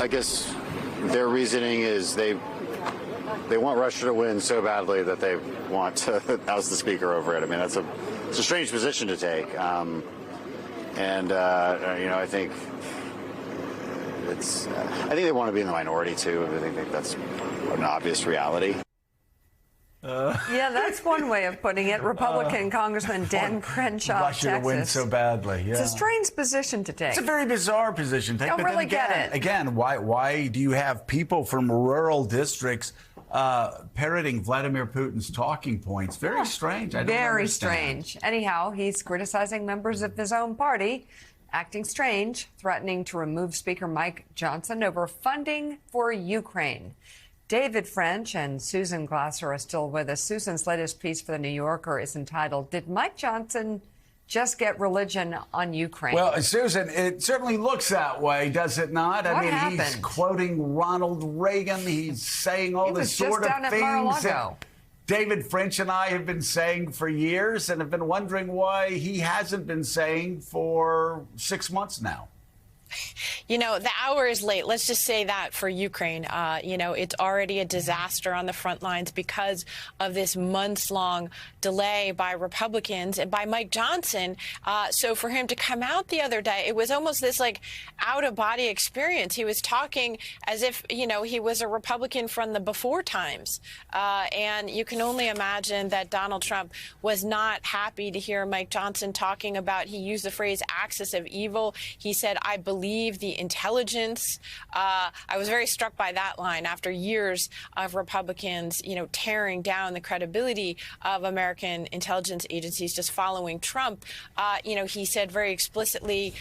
I guess their reasoning is they want Russia to win so badly that they want to oust the speaker over it. I mean, it's a strange position to take, I think they want to be in the minority too. I think that's an obvious reality. Yeah, that's one way of putting it. Republican Congressman Dan Crenshaw, Russia Texas. to win so badly. Yeah. It's a strange position to take. It's a very bizarre position to take. Don't really get it. Again, why do you have people from rural districts parroting Vladimir Putin's talking points? Very strange. I don't Very understand. strange. Anyhow, he's criticizing members of his own party, acting strange, threatening to remove Speaker Mike Johnson over funding for Ukraine. David French and Susan Glasser are still with us. Susan's latest piece for The New Yorker is entitled, "Did Mike Johnson just get religion on Ukraine?" Well, Susan, it certainly looks that way, does it not? What I mean, happened? he's quoting Ronald Reagan. He's saying all this sort of down at things Mar-a-Lago. that David French and I have been saying for years and have been wondering why he hasn't been saying for 6 months now. You know, the hour is late. Let's just say that for Ukraine. It's already a disaster on the front lines because of this months-long delay by Republicans and by Mike Johnson. So for him to come out the other day, it was almost this like out-of-body experience. He was talking as if, he was a Republican from the before times. And you can only imagine that Donald Trump was not happy to hear Mike Johnson talking about, he used the phrase axis of evil. He said, I believe the intelligence. I was very struck by that line after years of Republicans, tearing down the credibility of American intelligence agencies just following Trump. He said very explicitly,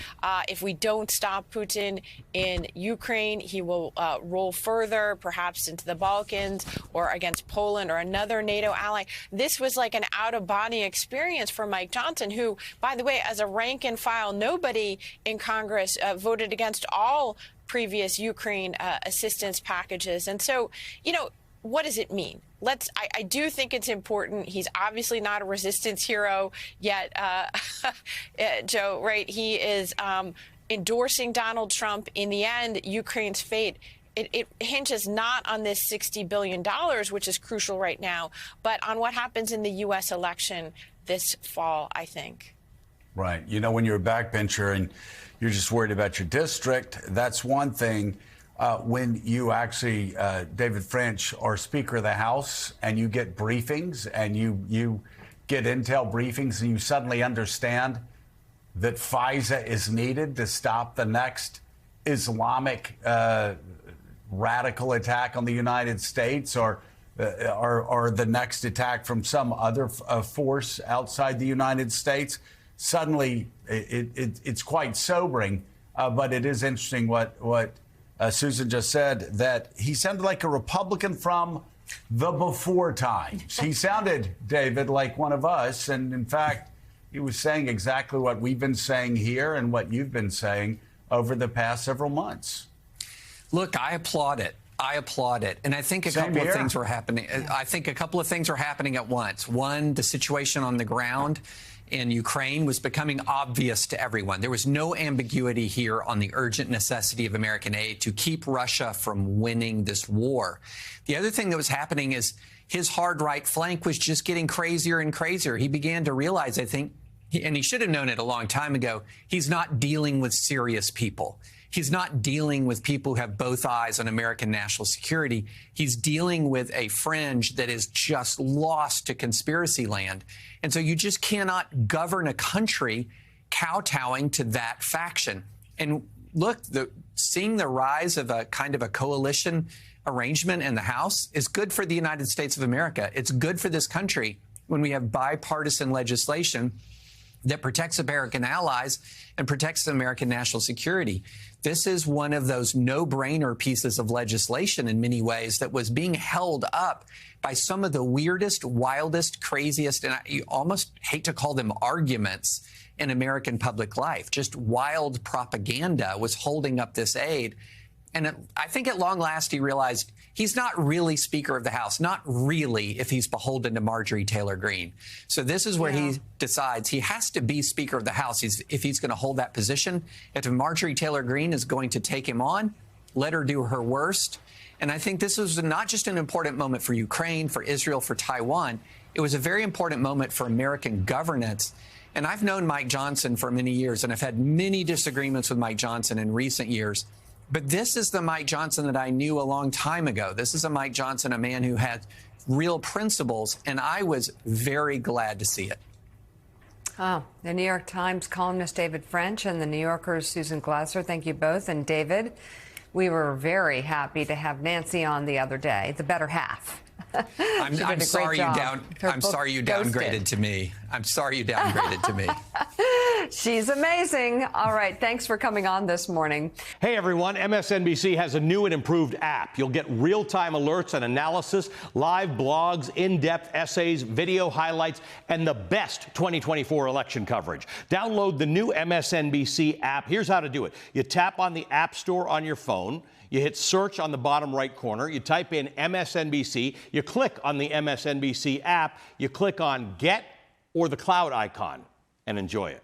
if we don't stop Putin in Ukraine, he will roll further, perhaps into the Balkans or against Poland or another NATO ally. This was like an out-of-body experience for Mike Johnson, who, by the way, as a rank and file nobody in Congress, voted against all previous Ukraine assistance packages. And so, what does it mean? I do think it's important. He's obviously not a resistance hero yet, Joe, right? He is endorsing Donald Trump. In the end, Ukraine's fate, it hinges not on this $60 billion, which is crucial right now, but on what happens in the U.S. election this fall, I think. Right. When you're a backbencher and you're just worried about your district, that's one thing. When you actually, David French, are Speaker of the House and you get briefings and you get intel briefings and you suddenly understand that FISA is needed to stop the next Islamic radical attack on the United States or the next attack from some other force outside the United States. Suddenly, it's quite sobering, but it is interesting what Susan just said, that he sounded like a Republican from the before times. He sounded, David, like one of us, and in fact, he was saying exactly what we've been saying here and what you've been saying over the past several months. Look, I applaud it. And I think a couple of things were happening. I think a couple of things were happening at once. One, the situation on the ground in Ukraine was becoming obvious to everyone. There was no ambiguity here on the urgent necessity of American aid to keep Russia from winning this war. The other thing that was happening is his hard right flank was just getting crazier and crazier. He began to realize, I think, and he should have known it a long time ago, he's not dealing with serious people. He's not dealing with people who have both eyes on American national security. He's dealing with a fringe that is just lost to conspiracy land. And so you just cannot govern a country kowtowing to that faction. And look, seeing the rise of a kind of a coalition arrangement in the House is good for the United States of America. It's good for this country when we have bipartisan legislation that protects American allies and protects American national security. This is one of those no-brainer pieces of legislation in many ways that was being held up by some of the weirdest, wildest, craziest, and I almost hate to call them arguments in American public life. Just wild propaganda was holding up this aid. And I think at long last he realized he's not really Speaker of the House, not really if he's beholden to Marjorie Taylor Greene. So this is where he decides he has to be Speaker of the House if he's going to hold that position. If Marjorie Taylor Greene is going to take him on, let her do her worst. And I think this was not just an important moment for Ukraine, for Israel, for Taiwan. It was a very important moment for American governance. And I've known Mike Johnson for many years, and I've had many disagreements with Mike Johnson in recent years. But this is the Mike Johnson that I knew a long time ago. This is a Mike Johnson, a man who had real principles, and I was very glad to see it. Oh, the New York Times columnist David French and the New Yorker's Susan Glasser, thank you both. And David, we were very happy to have Nancy on the other day, the better half. I'm sorry you downgraded to me. I'm sorry you downgraded to me. She's amazing. All right. Thanks for coming on this morning. Hey, everyone. MSNBC has a new and improved app. You'll get real-time alerts and analysis, live blogs, in-depth essays, video highlights, and the best 2024 election coverage. Download the new MSNBC app. Here's how to do it. You tap on the App Store on your phone. You hit search on the bottom right corner. You type in MSNBC. You click on the MSNBC app. You click on Get or the cloud icon and enjoy it.